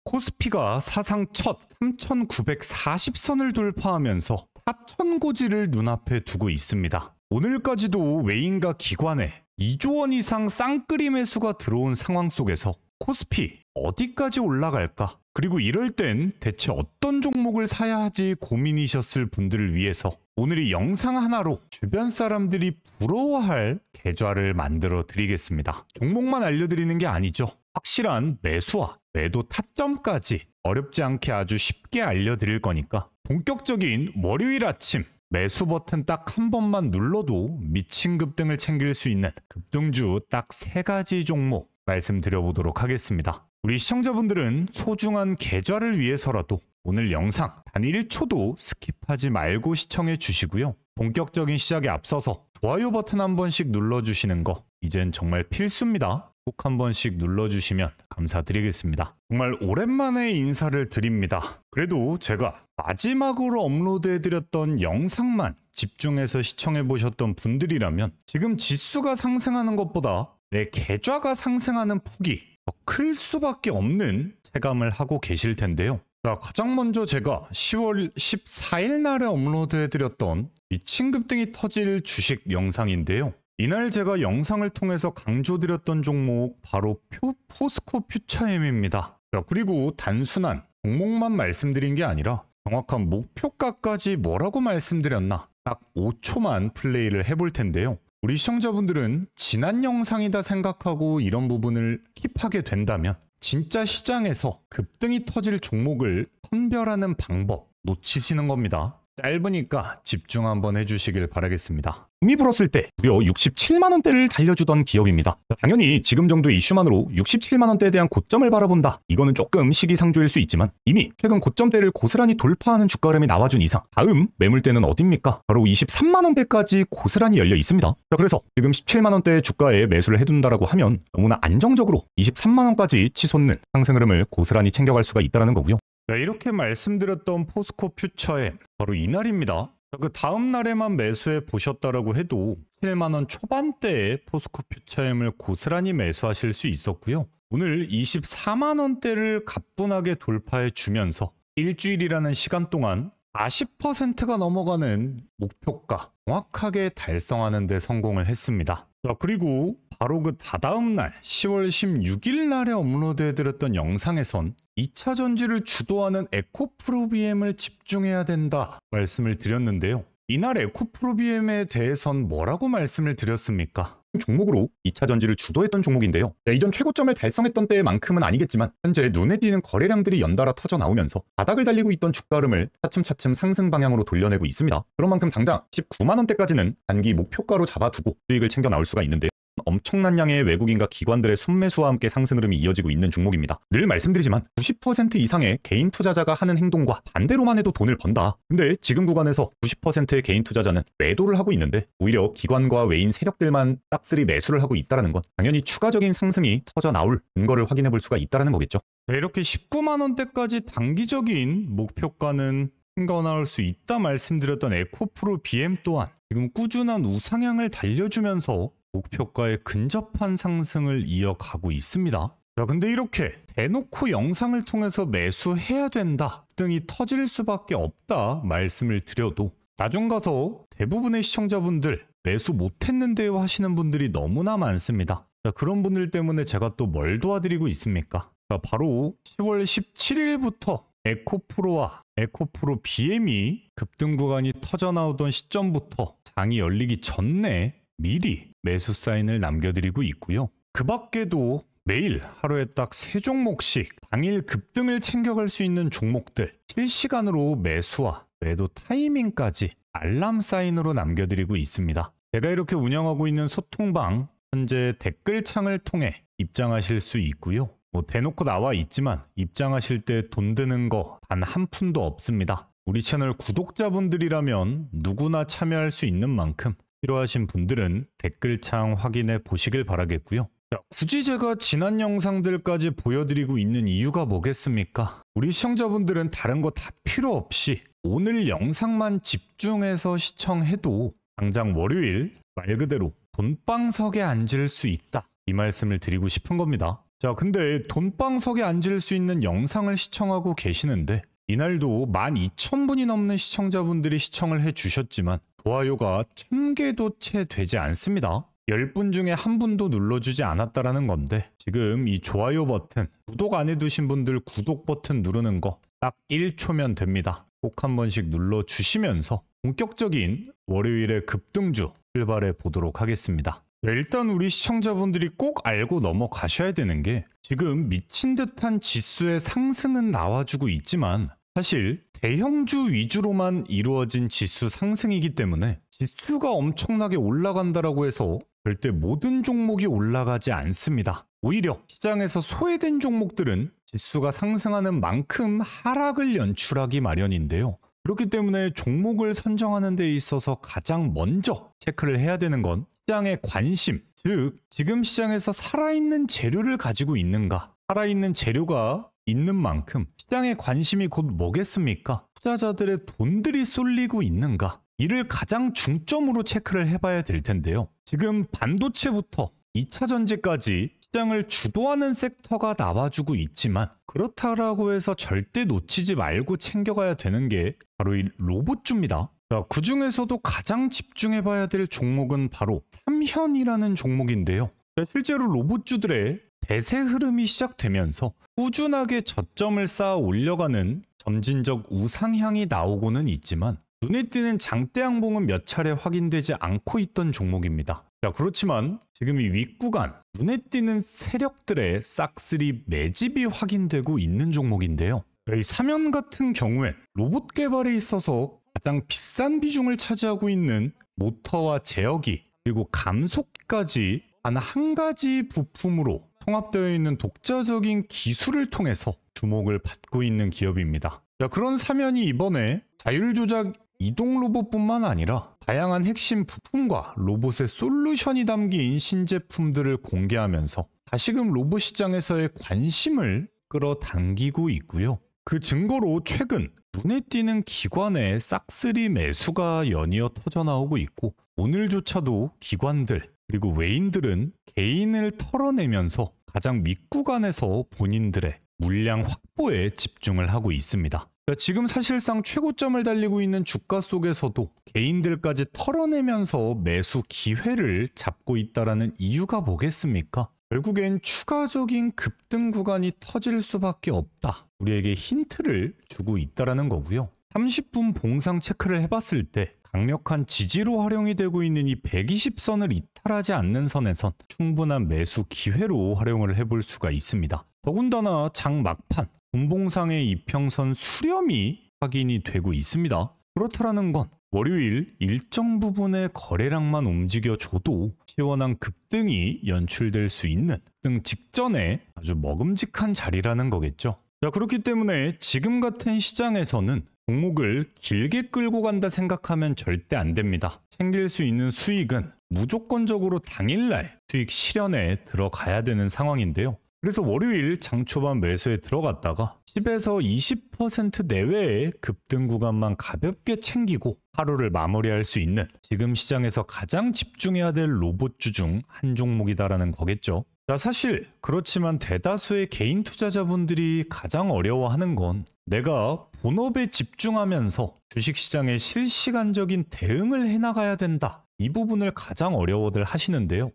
코스피가 사상 첫 3,940선을 돌파하면서 4,000고지를 눈앞에 두고 있습니다. 오늘까지도 외인과 기관에 2조 원 이상 쌍끌이 매수가 들어온 상황 속에서 코스피 어디까지 올라갈까? 그리고 이럴 땐 대체 어떤 종목을 사야 하지 고민이셨을 분들을 위해서 오늘 이 영상 하나로 주변 사람들이 부러워할 계좌를 만들어 드리겠습니다. 종목만 알려드리는 게 아니죠. 확실한 매수와 매도 타점까지 어렵지 않게 아주 쉽게 알려드릴 거니까 본격적인 월요일 아침 매수 버튼 딱 한 번만 눌러도 미친 급등을 챙길 수 있는 급등주 딱 3가지 종목 말씀드려보도록 하겠습니다. 우리 시청자분들은 소중한 계좌를 위해서라도 오늘 영상 단 1초도 스킵하지 말고 시청해 주시고요. 본격적인 시작에 앞서서 좋아요 버튼 한 번씩 눌러주시는 거 이젠 정말 필수입니다. 꼭 한 번씩 눌러주시면 감사드리겠습니다. 정말 오랜만에 인사를 드립니다. 그래도 제가 마지막으로 업로드해드렸던 영상만 집중해서 시청해보셨던 분들이라면 지금 지수가 상승하는 것보다 내 계좌가 상승하는 폭이 더 클 수밖에 없는 체감을 하고 계실 텐데요. 자, 가장 먼저 제가 10월 14일 날에 업로드해드렸던 미친 급등이 터질 주식 영상인데요. 이날 제가 영상을 통해서 강조드렸던 종목 바로 포스코 퓨처엠입니다. 자, 그리고 단순한 종목만 말씀드린 게 아니라 정확한 목표가까지 뭐라고 말씀드렸나 딱 5초만 플레이를 해볼 텐데요. 우리 시청자분들은 지난 영상이다 생각하고 이런 부분을 킵하게 된다면 진짜 시장에서 급등이 터질 종목을 선별하는 방법 놓치시는 겁니다. 짧으니까 집중 한번 해주시길 바라겠습니다. 붐이 불었을 때 무려 67만원대를 달려주던 기업입니다. 당연히 지금 정도의 이슈만으로 67만원대에 대한 고점을 바라본다. 이거는 조금 시기상조일 수 있지만 이미 최근 고점대를 고스란히 돌파하는 주가 흐름이 나와준 이상 다음 매물대는 어딥니까? 바로 23만원대까지 고스란히 열려 있습니다. 자, 그래서 지금 17만원대 주가에 매수를 해둔다라고 하면 너무나 안정적으로 23만원까지 치솟는 상승 흐름을 고스란히 챙겨갈 수가 있다는 거고요. 자, 이렇게 말씀드렸던 포스코 퓨처엠 바로 이날입니다. 그 다음 날에만 매수해 보셨다라고 해도 7만원 초반대에 포스코 퓨처엠을 고스란히 매수하실 수 있었고요. 오늘 24만원대를 가뿐하게 돌파해 주면서 일주일이라는 시간 동안 40%가 넘어가는 목표가 정확하게 달성하는 데 성공을 했습니다. 자, 그리고 바로 그 다다음 날 10월 16일 날에 업로드해드렸던 영상에선 2차 전지를 주도하는 에코프로비엠을 집중해야 된다 말씀을 드렸는데요. 이날 에코프로비엠에 대해선 뭐라고 말씀을 드렸습니까? 종목으로 2차 전지를 주도했던 종목인데요. 이전 최고점을 달성했던 때만큼은 아니겠지만 현재 눈에 띄는 거래량들이 연달아 터져 나오면서 바닥을 달리고 있던 주가 흐름을 차츰차츰 상승 방향으로 돌려내고 있습니다. 그런 만큼 당장 19만원대까지는 단기 목표가로 잡아두고 수익을 챙겨 나올 수가 있는데 엄청난 양의 외국인과 기관들의 순매수와 함께 상승 흐름이 이어지고 있는 종목입니다. 늘 말씀드리지만 90% 이상의 개인 투자자가 하는 행동과 반대로만 해도 돈을 번다. 근데 지금 구간에서 90%의 개인 투자자는 매도를 하고 있는데 오히려 기관과 외인 세력들만 싹쓸이 매수를 하고 있다는 건 당연히 추가적인 상승이 터져 나올 근거를 확인해 볼 수가 있다는 거겠죠. 이렇게 19만원대까지 단기적인 목표가는 챙겨 나올 수 있다 말씀드렸던 에코프로 BM 또한 지금 꾸준한 우상향을 달려주면서 목표가에 근접한 상승을 이어가고 있습니다. 자, 근데 이렇게 대놓고 영상을 통해서 매수해야 된다, 등이 터질 수밖에 없다 말씀을 드려도 나중 가서 대부분의 시청자분들 매수 못했는데요 하시는 분들이 너무나 많습니다. 자, 그런 분들 때문에 제가 또 뭘 도와드리고 있습니까? 자, 바로 10월 17일부터 에코프로와 에코프로 BM이 급등 구간이 터져 나오던 시점부터 장이 열리기 전에 미리 매수 사인을 남겨드리고 있고요. 그 밖에도 매일 하루에 딱 3종목씩 당일 급등을 챙겨갈 수 있는 종목들 실시간으로 매수와 매도 타이밍까지 알람 사인으로 남겨드리고 있습니다. 제가 이렇게 운영하고 있는 소통방 현재 댓글창을 통해 입장하실 수 있고요. 대놓고 나와 있지만 입장하실 때 돈 드는 거 단 한 푼도 없습니다. 우리 채널 구독자분들이라면 누구나 참여할 수 있는 만큼 필요하신 분들은 댓글창 확인해 보시길 바라겠고요. 자, 굳이 제가 지난 영상들까지 보여드리고 있는 이유가 뭐겠습니까? 우리 시청자분들은 다른 거 다 필요 없이 오늘 영상만 집중해서 시청해도 당장 월요일 말 그대로 돈방석에 앉을 수 있다, 이 말씀을 드리고 싶은 겁니다. 자, 근데 돈방석에 앉을 수 있는 영상을 시청하고 계시는데 이날도 12,000분이 넘는 시청자분들이 시청을 해주셨지만 좋아요가 1000개도 채 되지 않습니다. 10분 중에 한 분도 눌러주지 않았다라는 건데 지금 이 좋아요 버튼, 구독 안 해두신 분들 구독 버튼 누르는 거 딱 1초면 됩니다. 꼭 한 번씩 눌러주시면서 본격적인 월요일의 급등주 출발해 보도록 하겠습니다. 일단 우리 시청자분들이 꼭 알고 넘어가셔야 되는 게 지금 미친 듯한 지수의 상승은 나와주고 있지만 사실 대형주 위주로만 이루어진 지수 상승이기 때문에 지수가 엄청나게 올라간다라고 해서 절대 모든 종목이 올라가지 않습니다. 오히려 시장에서 소외된 종목들은 지수가 상승하는 만큼 하락을 연출하기 마련인데요. 그렇기 때문에 종목을 선정하는 데 있어서 가장 먼저 체크를 해야 되는 건 시장의 관심, 즉 지금 시장에서 살아있는 재료를 가지고 있는가, 살아있는 재료가 있는 만큼 시장의 관심이 곧 뭐겠습니까? 투자자들의 돈들이 쏠리고 있는가, 이를 가장 중점으로 체크를 해봐야 될 텐데요. 지금 반도체부터 2차 전지까지 시장을 주도하는 섹터가 나와주고 있지만 그렇다라고 해서 절대 놓치지 말고 챙겨가야 되는 게 바로 이 로봇주입니다. 그 중에서도 가장 집중해봐야 될 종목은 바로 삼현이라는 종목인데요. 실제로 로봇주들의 대세 흐름이 시작되면서 꾸준하게 저점을 쌓아 올려가는 점진적 우상향이 나오고는 있지만 눈에 띄는 장대 양봉은 몇 차례 확인되지 않고 있던 종목입니다. 그렇지만 지금 이 윗구간 눈에 띄는 세력들의 싹쓸이 매집이 확인되고 있는 종목인데요. 이 삼현 같은 경우에 로봇 개발에 있어서 가장 비싼 비중을 차지하고 있는 모터와 제어기 그리고 감속까지 단 한 가지 부품으로 통합되어 있는 독자적인 기술을 통해서 주목을 받고 있는 기업입니다. 그런 삼현이 이번에 자율조작 이동 로봇뿐만 아니라 다양한 핵심 부품과 로봇의 솔루션이 담긴 신제품들을 공개하면서 다시금 로봇 시장에서의 관심을 끌어당기고 있고요. 그 증거로 최근 눈에 띄는 기관의 싹쓸이 매수가 연이어 터져나오고 있고 오늘조차도 기관들 그리고 외인들은 개인을 털어내면서 가장 밑구간에서 본인들의 물량 확보에 집중을 하고 있습니다. 지금 사실상 최고점을 달리고 있는 주가 속에서도 개인들까지 털어내면서 매수 기회를 잡고 있다는 이유가 뭐겠습니까? 결국엔 추가적인 급등 구간이 터질 수밖에 없다. 우리에게 힌트를 주고 있다는 거고요. 30분 봉상 체크를 해봤을 때 강력한 지지로 활용이 되고 있는 이 120선을 이탈하지 않는 선에선 충분한 매수 기회로 활용을 해볼 수가 있습니다. 더군다나 장 막판 분봉상의 이평선 수렴이 확인이 되고 있습니다. 그렇다라는 건 월요일 일정 부분의 거래량만 움직여줘도 시원한 급등이 연출될 수 있는 등 직전에 아주 먹음직한 자리라는 거겠죠. 그렇기 때문에 지금 같은 시장에서는 종목을 길게 끌고 간다 생각하면 절대 안 됩니다. 챙길 수 있는 수익은 무조건적으로 당일날 수익 실현에 들어가야 되는 상황인데요. 그래서 월요일 장초반 매수에 들어갔다가 10에서 20% 내외의 급등 구간만 가볍게 챙기고 하루를 마무리할 수 있는 지금 시장에서 가장 집중해야 될 로봇주 중 한 종목이다라는 거겠죠. 사실 그렇지만 대다수의 개인 투자자분들이 가장 어려워하는 건 내가 본업에 집중하면서 주식시장의 실시간적인 대응을 해나가야 된다. 이 부분을 가장 어려워들 하시는데요.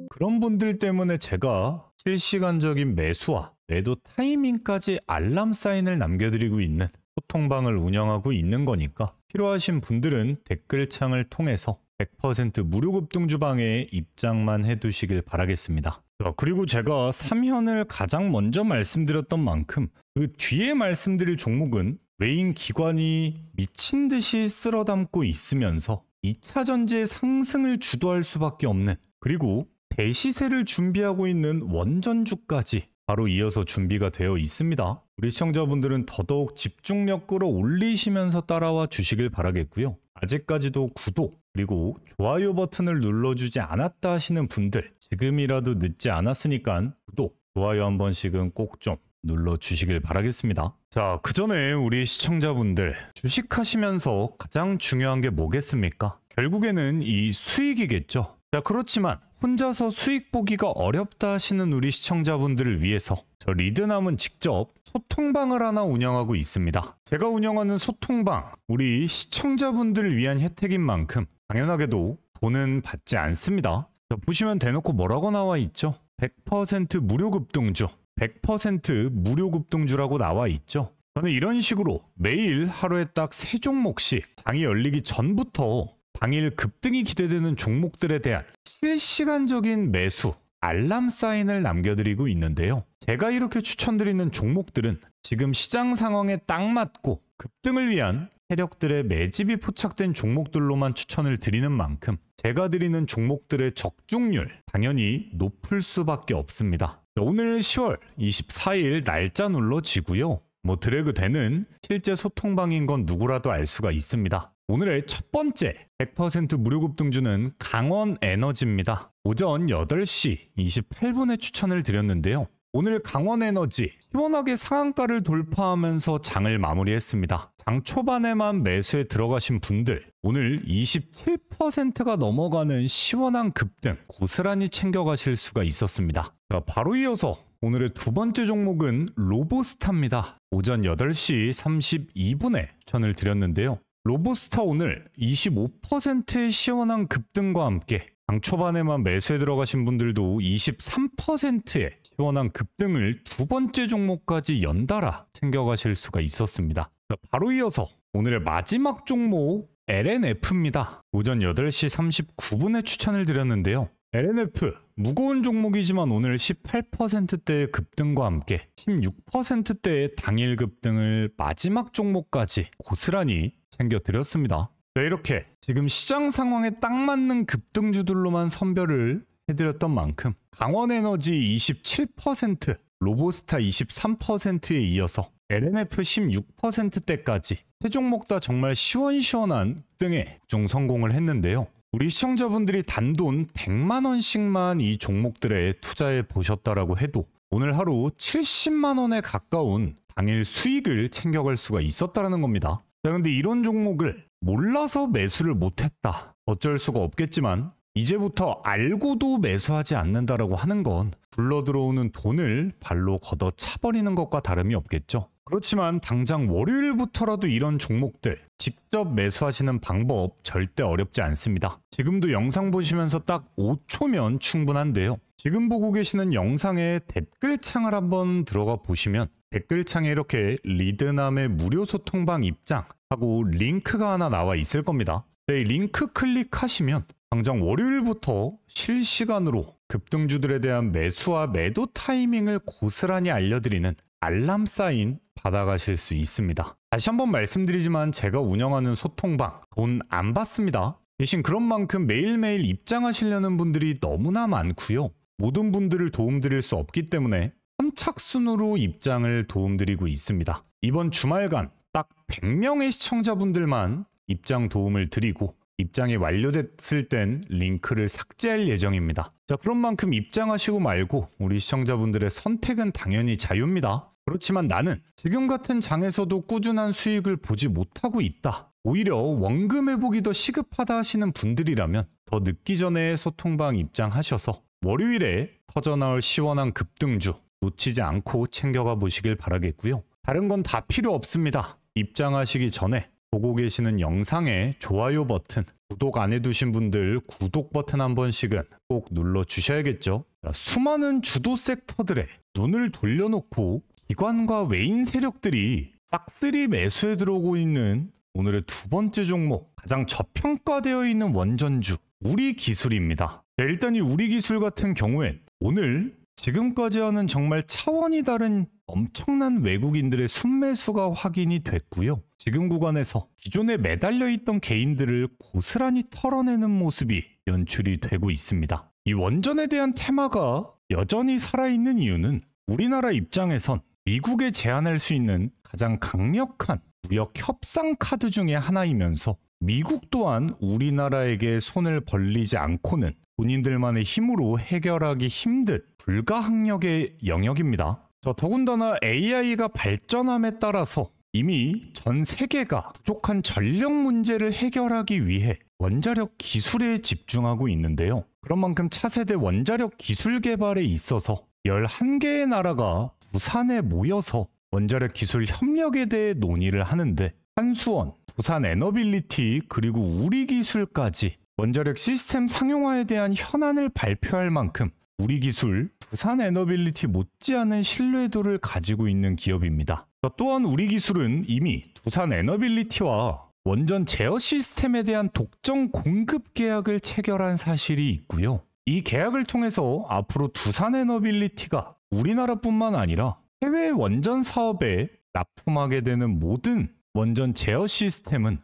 그런 분들 때문에 제가 실시간적인 매수와 매도 타이밍까지 알람 사인을 남겨드리고 있는 소통방을 운영하고 있는 거니까 필요하신 분들은 댓글창을 통해서 100% 무료 급등주방에 입장만 해두시길 바라겠습니다. 그리고 제가 삼현을 가장 먼저 말씀드렸던 만큼 그 뒤에 말씀드릴 종목은 외인 기관이 미친 듯이 쓸어담고 있으면서 2차 전지의 상승을 주도할 수밖에 없는 그리고 대시세를 준비하고 있는 원전주까지 바로 이어서 준비가 되어 있습니다. 우리 시청자분들은 더더욱 집중력 끌어올리시면서 따라와 주시길 바라겠고요. 아직까지도 구독 그리고 좋아요 버튼을 눌러주지 않았다 하시는 분들 지금이라도 늦지 않았으니까 구독, 좋아요 한 번씩은 꼭 좀 눌러주시길 바라겠습니다. 자, 그 전에 우리 시청자분들 주식하시면서 가장 중요한 게 뭐겠습니까? 결국에는 이 수익이겠죠. 자, 그렇지만 혼자서 수익 보기가 어렵다 하시는 우리 시청자분들을 위해서 저 리드남은 직접 소통방을 하나 운영하고 있습니다. 제가 운영하는 소통방, 우리 시청자분들을 위한 혜택인 만큼 당연하게도 돈은 받지 않습니다. 자, 보시면 대놓고 뭐라고 나와 있죠? 100% 무료 급등주, 100% 무료 급등주라고 나와 있죠. 저는 이런 식으로 매일 하루에 딱 3종목씩 장이 열리기 전부터 당일 급등이 기대되는 종목들에 대한 실시간적인 매수, 알람 사인을 남겨드리고 있는데요. 제가 이렇게 추천드리는 종목들은 지금 시장 상황에 딱 맞고 급등을 위한 세력들의 매집이 포착된 종목들로만 추천을 드리는 만큼 제가 드리는 종목들의 적중률 당연히 높을 수밖에 없습니다. 오늘 10월 24일 날짜 눌러지고요. 드래그 되는 실제 소통방인 건 누구라도 알 수가 있습니다. 오늘의 첫 번째 100% 무료 급등주는 강원에너지입니다. 오전 8시 28분에 추천을 드렸는데요. 오늘 강원에너지 시원하게 상한가를 돌파하면서 장을 마무리했습니다. 장 초반에만 매수에 들어가신 분들 오늘 27%가 넘어가는 시원한 급등 고스란히 챙겨가실 수가 있었습니다. 자, 바로 이어서 오늘의 두 번째 종목은 로보스타입니다. 오전 8시 32분에 추천을 드렸는데요. 로보스타 오늘 25%의 시원한 급등과 함께 장 초반에만 매수에 들어가신 분들도 23%의 시원한 급등을 두 번째 종목까지 연달아 챙겨가실 수가 있었습니다. 바로 이어서 오늘의 마지막 종목 LNF입니다. 오전 8시 39분에 추천을 드렸는데요. LNF 무거운 종목이지만 오늘 18%대의 급등과 함께 16%대의 당일 급등을 마지막 종목까지 고스란히 챙겨드렸습니다. 자, 이렇게 지금 시장 상황에 딱 맞는 급등주들로만 선별을 해드렸던 만큼 강원에너지 27%, 로보스타 23%에 이어서 LNF 16%대까지 세 종목 다 정말 시원시원한 급등에 중 성공을 했는데요. 우리 시청자분들이 단돈 100만원씩만 이 종목들에 투자해 보셨다라고 해도 오늘 하루 70만원에 가까운 당일 수익을 챙겨갈 수가 있었다는 겁니다. 자, 근데 이런 종목을 몰라서 매수를 못했다. 어쩔 수가 없겠지만 이제부터 알고도 매수하지 않는다라고 하는 건 굴러들어오는 돈을 발로 걷어 차버리는 것과 다름이 없겠죠. 그렇지만 당장 월요일부터라도 이런 종목들 직접 매수하시는 방법 절대 어렵지 않습니다. 지금도 영상 보시면서 딱 5초면 충분한데요. 지금 보고 계시는 영상의 댓글창을 한번 들어가 보시면 댓글창에 이렇게 리드남의 무료 소통방 입장하고 링크가 하나 나와 있을 겁니다. 네, 링크 클릭하시면 당장 월요일부터 실시간으로 급등주들에 대한 매수와 매도 타이밍을 고스란히 알려드리는 알람 사인 받아가실 수 있습니다. 다시 한번 말씀드리지만 제가 운영하는 소통방 돈 안 받습니다. 대신 그런 만큼 매일매일 입장하시려는 분들이 너무나 많고요. 모든 분들을 도움드릴 수 없기 때문에 선착순으로 입장을 도움드리고 있습니다. 이번 주말간 딱 100명의 시청자분들만 입장 도움을 드리고 입장이 완료됐을 땐 링크를 삭제할 예정입니다. 자, 그런 만큼 입장하시고 말고 우리 시청자분들의 선택은 당연히 자유입니다. 그렇지만 나는 지금 같은 장에서도 꾸준한 수익을 보지 못하고 있다. 오히려 원금 회복이 더 시급하다 하시는 분들이라면 더 늦기 전에 소통방 입장하셔서 월요일에 터져나올 시원한 급등주 놓치지 않고 챙겨가 보시길 바라겠고요. 다른 건 다 필요 없습니다. 입장하시기 전에 보고 계시는 영상에 좋아요 버튼, 구독 안 해두신 분들 구독 버튼 한 번씩은 꼭 눌러주셔야겠죠. 수많은 주도 섹터들에 눈을 돌려놓고 기관과 외인 세력들이 싹쓸이 매수에 들어오고 있는 오늘의 두 번째 종목, 가장 저평가되어 있는 원전주 우리 기술입니다. 일단 이 우리 기술 같은 경우엔 오늘 지금까지와는 정말 차원이 다른 엄청난 외국인들의 순매수가 확인이 됐고요. 지금 구간에서 기존에 매달려 있던 개인들을 고스란히 털어내는 모습이 연출이 되고 있습니다. 이 원전에 대한 테마가 여전히 살아있는 이유는 우리나라 입장에선 미국에 제한할 수 있는 가장 강력한 무역 협상 카드 중에 하나이면서 미국 또한 우리나라에게 손을 벌리지 않고는 본인들만의 힘으로 해결하기 힘든 불가항력의 영역입니다. 더군다나 AI가 발전함에 따라서 이미 전 세계가 부족한 전력 문제를 해결하기 위해 원자력 기술에 집중하고 있는데요. 그런 만큼 차세대 원자력 기술 개발에 있어서 11개의 나라가 부산에 모여서 원자력 기술 협력에 대해 논의를 하는데, 한수원, 부산 에너빌리티, 그리고 우리기술까지 원자력 시스템 상용화에 대한 현안을 발표할 만큼 우리기술, 부산 에너빌리티 못지않은 신뢰도를 가지고 있는 기업입니다. 또한 우리기술은 이미 부산 에너빌리티와 원전 제어 시스템에 대한 독점 공급 계약을 체결한 사실이 있고요. 이 계약을 통해서 앞으로 두산 에너빌리티가 우리나라뿐만 아니라 해외 원전 사업에 납품하게 되는 모든 원전 제어 시스템은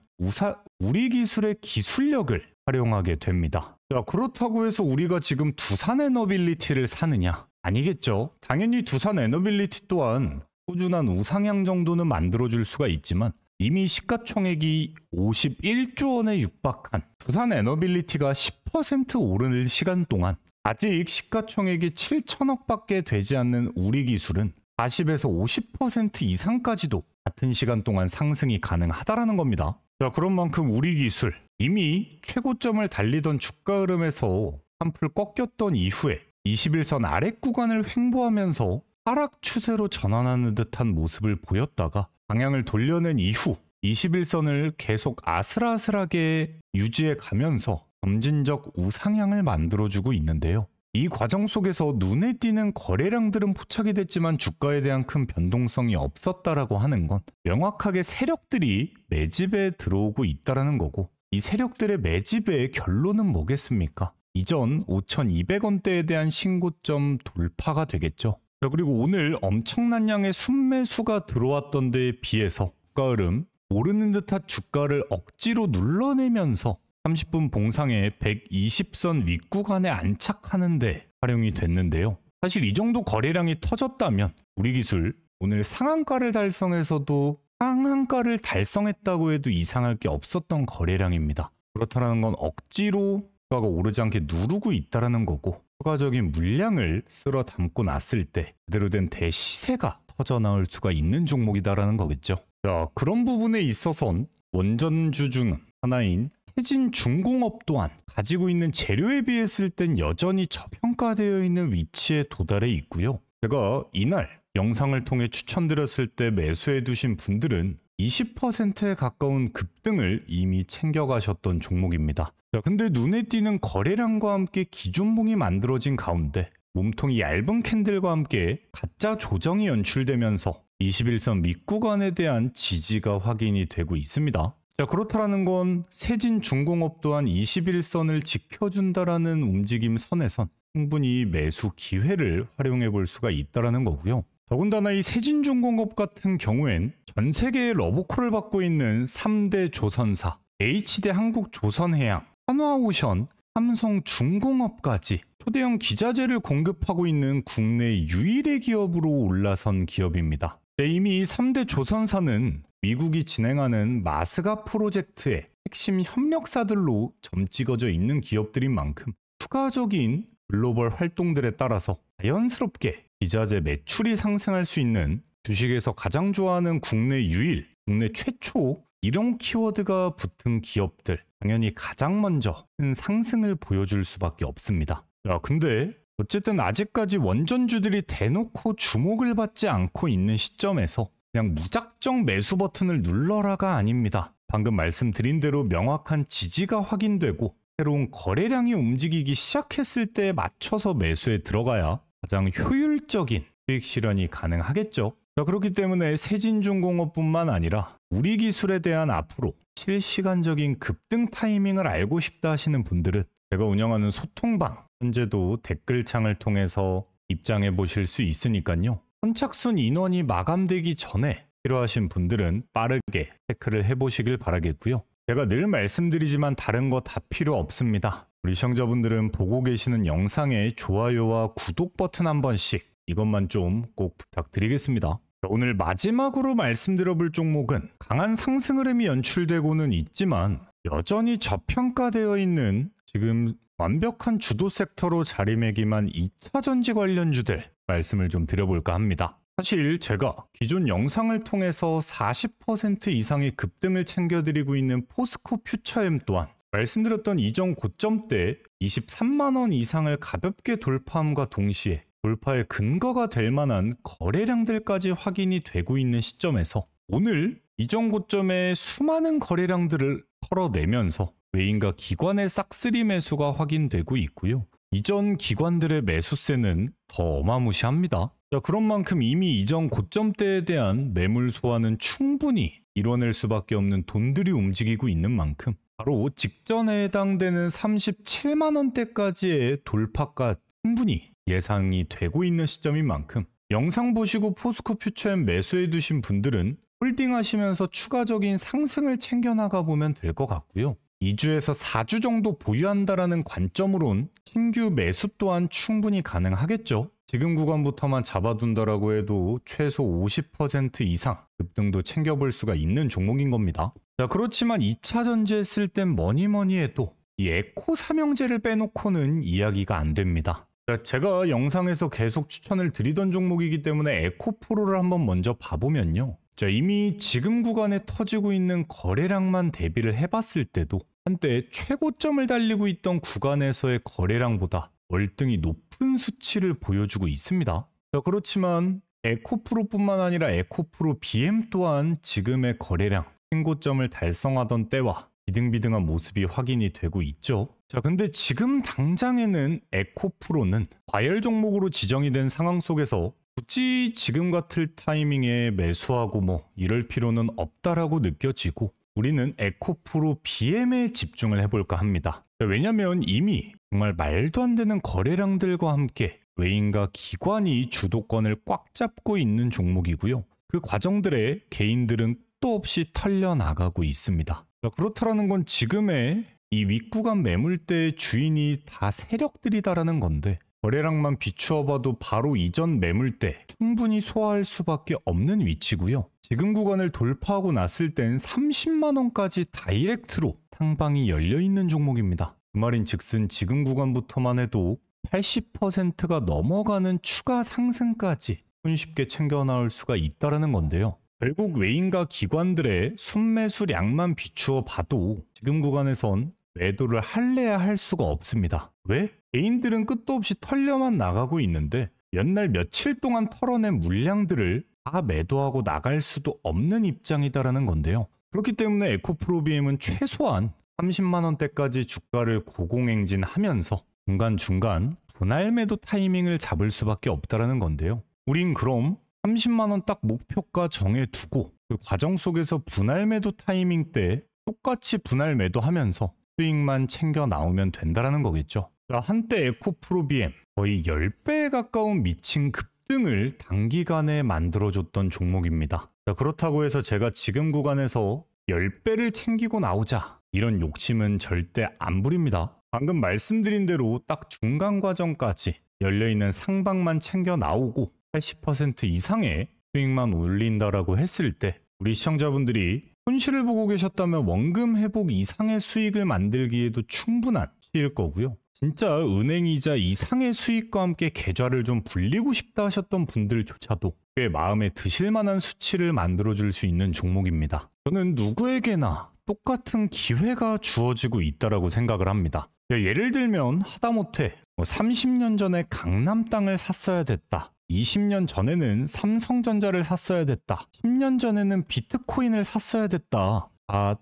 우리기술의 기술력을 활용하게 됩니다. 자, 그렇다고 해서 우리가 지금 두산 에너빌리티를 사느냐? 아니겠죠. 당연히 두산 에너빌리티 또한 꾸준한 우상향 정도는 만들어줄 수가 있지만, 이미 시가총액이 51조 원에 육박한 두산 에너빌리티가 10% 오르는 시간 동안 아직 시가총액이 7천억밖에 되지 않는 우리기술은 40에서 50% 이상까지도 같은 시간 동안 상승이 가능하다라는 겁니다. 자, 그런 만큼 우리기술 이미 최고점을 달리던 주가 흐름에서 한풀 꺾였던 이후에 21선 아래 구간을 횡보하면서 하락 추세로 전환하는 듯한 모습을 보였다가 방향을 돌려낸 이후 21선을 계속 아슬아슬하게 유지해 가면서 점진적 우상향을 만들어주고 있는데요. 이 과정 속에서 눈에 띄는 거래량들은 포착이 됐지만 주가에 대한 큰 변동성이 없었다라고 하는 건 명확하게 세력들이 매집에 들어오고 있다라는 거고, 이 세력들의 매집의 결론은 뭐겠습니까? 이전 5,200원대에 대한 신고점 돌파가 되겠죠. 자, 그리고 오늘 엄청난 양의 순매수가 들어왔던 데에 비해서 주가 흐름 오르는 듯한 주가를 억지로 눌러내면서 30분 봉상에 120선 윗구간에 안착하는 데 활용이 됐는데요. 사실 이 정도 거래량이 터졌다면 우리기술 오늘 상한가를 달성해서도 상한가를 달성했다고 해도 이상할 게 없었던 거래량입니다. 그렇다는 건 억지로 주가가 오르지 않게 누르고 있다는 거고, 추가적인 물량을 쓸어 담고 났을 때 그대로 된 대시세가 터져나올 수가 있는 종목이다라는 거겠죠. 자, 그런 부분에 있어선 원전주 중 하나인 세진중공업 또한 가지고 있는 재료에 비했을 땐 여전히 저평가되어 있는 위치에 도달해 있고요. 제가 이날 영상을 통해 추천드렸을 때 매수해 두신 분들은 20%에 가까운 급등을 이미 챙겨가셨던 종목입니다. 자, 근데 눈에 띄는 거래량과 함께 기준봉이 만들어진 가운데 몸통이 얇은 캔들과 함께 가짜 조정이 연출되면서 21선 윗구간에 대한 지지가 확인이 되고 있습니다. 자, 그렇다라는 건 세진중공업 또한 21선을 지켜준다라는 움직임 선에선 충분히 매수 기회를 활용해 볼 수가 있다라는 거고요. 더군다나 이 세진중공업 같은 경우엔 전 세계의 러브콜을 받고 있는 3대 조선사 HD 한국조선해양, 한화오션, 삼성중공업까지 초대형 기자재를 공급하고 있는 국내 유일의 기업으로 올라선 기업입니다. 이미 3대 조선사는 미국이 진행하는 마스가 프로젝트의 핵심 협력사들로 점 찍어져 있는 기업들인 만큼 추가적인 글로벌 활동들에 따라서 자연스럽게 기자재 매출이 상승할 수 있는, 주식에서 가장 좋아하는 국내 유일, 국내 최초 이런 키워드가 붙은 기업들, 당연히 가장 먼저 큰 상승을 보여줄 수밖에 없습니다. 자, 근데 어쨌든 아직까지 원전주들이 대놓고 주목을 받지 않고 있는 시점에서 그냥 무작정 매수 버튼을 눌러라가 아닙니다. 방금 말씀드린 대로 명확한 지지가 확인되고 새로운 거래량이 움직이기 시작했을 때에 맞춰서 매수에 들어가야 가장 효율적인 수익 실현이 가능하겠죠. 자, 그렇기 때문에 세진중공업뿐만 아니라 우리기술에 대한 앞으로 실시간적인 급등 타이밍을 알고 싶다 하시는 분들은 제가 운영하는 소통방 현재도 댓글창을 통해서 입장해 보실 수 있으니까요. 선착순 인원이 마감되기 전에 필요하신 분들은 빠르게 체크를 해보시길 바라겠고요. 제가 늘 말씀드리지만 다른 거 다 필요 없습니다. 우리 시청자분들은 보고 계시는 영상에 좋아요와 구독 버튼 한 번씩 이것만 좀 꼭 부탁드리겠습니다. 오늘 마지막으로 말씀드려볼 종목은 강한 상승 흐름이 연출되고는 있지만 여전히 저평가되어 있는, 지금 완벽한 주도 섹터로 자리매김한 2차전지 관련주들 말씀을 좀 드려볼까 합니다. 사실 제가 기존 영상을 통해서 40% 이상의 급등을 챙겨드리고 있는 포스코 퓨처엠 또한 말씀드렸던 이전 고점대 23만원 이상을 가볍게 돌파함과 동시에 돌파의 근거가 될 만한 거래량들까지 확인이 되고 있는 시점에서 오늘 이전 고점의 수많은 거래량들을 털어내면서 외인과 기관의 싹쓸이 매수가 확인되고 있고요. 이전 기관들의 매수세는 더 어마무시합니다. 자, 그런 만큼 이미 이전 고점대에 대한 매물 소화는 충분히 이뤄낼 수밖에 없는 돈들이 움직이고 있는 만큼 바로 직전에 해당되는 37만원대까지의 돌파가 충분히 예상이 되고 있는 시점인 만큼 영상 보시고 포스코 퓨처엔 매수해 두신 분들은 홀딩하시면서 추가적인 상승을 챙겨나가 보면 될 것 같고요. 2주에서 4주 정도 보유한다라는 관점으론 신규 매수 또한 충분히 가능하겠죠. 지금 구간부터만 잡아둔다라고 해도 최소 50% 이상 급등도 챙겨볼 수가 있는 종목인 겁니다. 자, 그렇지만 2차 전지했을 땐 뭐니 해도 이 에코 삼형제를 빼놓고는 이야기가 안 됩니다. 자, 제가 영상에서 계속 추천을 드리던 종목이기 때문에 에코프로를 한번 먼저 봐보면요. 자, 이미 지금 구간에 터지고 있는 거래량만 대비를 해봤을 때도 한때 최고점을 달리고 있던 구간에서의 거래량보다 월등히 높은 수치를 보여주고 있습니다. 자, 그렇지만 에코프로뿐만 아니라 에코프로 BM 또한 지금의 거래량 최고점을 달성하던 때와 비등비등한 모습이 확인이 되고 있죠. 자, 근데 지금 당장에는 에코프로는 과열 종목으로 지정이 된 상황 속에서 굳이 지금 같은 타이밍에 매수하고 이럴 필요는 없다라고 느껴지고 우리는 에코프로 BM에 집중을 해볼까 합니다. 왜냐면 이미 정말 말도 안 되는 거래량들과 함께 외인과 기관이 주도권을 꽉 잡고 있는 종목이고요. 그 과정들에 개인들은 끝도 없이 털려나가고 있습니다. 그렇다라는 건 지금의 이 윗구간 매물대의 주인이 다 세력들이다라는 건데 거래량만 비추어봐도 바로 이전 매물대 충분히 소화할 수밖에 없는 위치고요. 지금 구간을 돌파하고 났을 땐 30만원까지 다이렉트로 상방이 열려있는 종목입니다. 그 말인 즉슨 지금 구간부터만 해도 80%가 넘어가는 추가 상승까지 손쉽게 챙겨 나올 수가 있다는 건데요. 결국 외인과 기관들의 순매수량만 비추어 봐도 지금 구간에선 매도를 할래야 할 수가 없습니다. 왜? 개인들은 끝도 없이 털려만 나가고 있는데 몇 날 며칠 동안 털어낸 물량들을 다 매도하고 나갈 수도 없는 입장이다라는 건데요. 그렇기 때문에 에코프로비엠은 최소한 30만원대까지 주가를 고공행진하면서 중간중간 분할 매도 타이밍을 잡을 수밖에 없다라는 건데요. 우린 그럼 30만원 딱 목표가 정해두고 그 과정 속에서 분할 매도 타이밍 때 똑같이 분할 매도하면서 수익만 챙겨 나오면 된다라는 거겠죠. 자, 한때 에코프로비엠 거의 10배에 가까운 미친 급등을 단기간에 만들어줬던 종목입니다. 자, 그렇다고 해서 제가 지금 구간에서 10배를 챙기고 나오자 이런 욕심은 절대 안 부립니다. 방금 말씀드린 대로 딱 중간 과정까지 열려있는 상방만 챙겨 나오고 80% 이상의 수익만 올린다라고 했을 때 우리 시청자분들이 손실을 보고 계셨다면 원금 회복 이상의 수익을 만들기에도 충분한 시일 거고요. 진짜 은행이자 이상의 수익과 함께 계좌를 좀 불리고 싶다 하셨던 분들조차도 꽤 마음에 드실 만한 수치를 만들어줄 수 있는 종목입니다. 저는 누구에게나 똑같은 기회가 주어지고 있다라고 생각을 합니다. 예를 들면 하다못해 30년 전에 강남 땅을 샀어야 됐다. 20년 전에는 삼성전자를 샀어야 됐다. 10년 전에는 비트코인을 샀어야 됐다.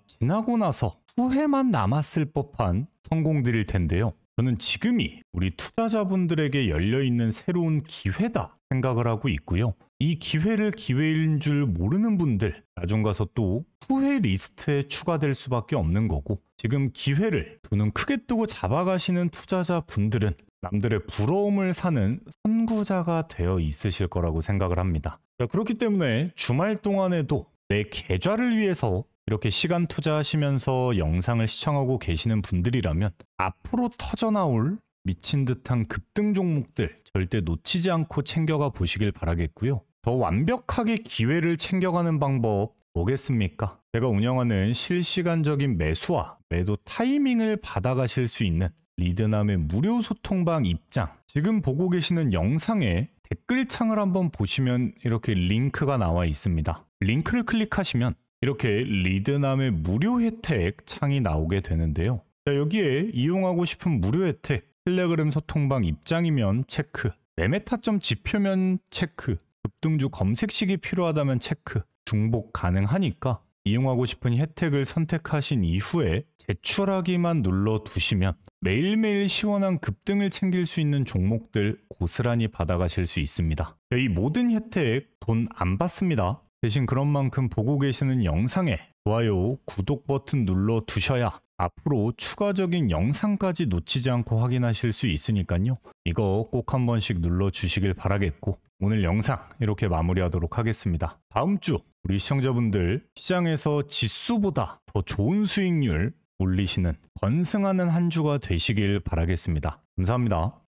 지나고 나서 후회만 남았을 법한 성공들일 텐데요. 저는 지금이 우리 투자자분들에게 열려있는 새로운 기회다 생각을 하고 있고요. 이 기회를 기회인 줄 모르는 분들 나중 가서 또 후회 리스트에 추가될 수밖에 없는 거고 지금 기회를 두 눈 크게 뜨고 잡아가시는 투자자분들은 남들의 부러움을 사는 선구자가 되어 있으실 거라고 생각을 합니다. 그렇기 때문에 주말 동안에도 내 계좌를 위해서 이렇게 시간 투자하시면서 영상을 시청하고 계시는 분들이라면 앞으로 터져나올 미친 듯한 급등 종목들 절대 놓치지 않고 챙겨가 보시길 바라겠고요. 더 완벽하게 기회를 챙겨가는 방법 뭐겠습니까? 제가 운영하는 실시간적인 매수와 매도 타이밍을 받아가실 수 있는 리드남의 무료 소통방 입장, 지금 보고 계시는 영상의 댓글창을 한번 보시면 이렇게 링크가 나와 있습니다. 링크를 클릭하시면 이렇게 리드남의 무료 혜택 창이 나오게 되는데요. 자, 여기에 이용하고 싶은 무료 혜택, 텔레그램 소통방 입장이면 체크, 매매 타점 지표면 체크, 급등주 검색식이 필요하다면 체크, 중복 가능하니까 이용하고 싶은 혜택을 선택하신 이후에 제출하기만 눌러두시면 매일매일 시원한 급등을 챙길 수 있는 종목들 고스란히 받아가실 수 있습니다. 이 모든 혜택 돈 안 받습니다. 대신 그런 만큼 보고 계시는 영상에 좋아요, 구독 버튼 눌러두셔야 앞으로 추가적인 영상까지 놓치지 않고 확인하실 수 있으니까요. 이거 꼭 한 번씩 눌러주시길 바라겠고, 오늘 영상 이렇게 마무리하도록 하겠습니다. 다음 주 우리 시청자분들 시장에서 지수보다 더 좋은 수익률 올리시는, 건승하는 한 주가 되시길 바라겠습니다. 감사합니다.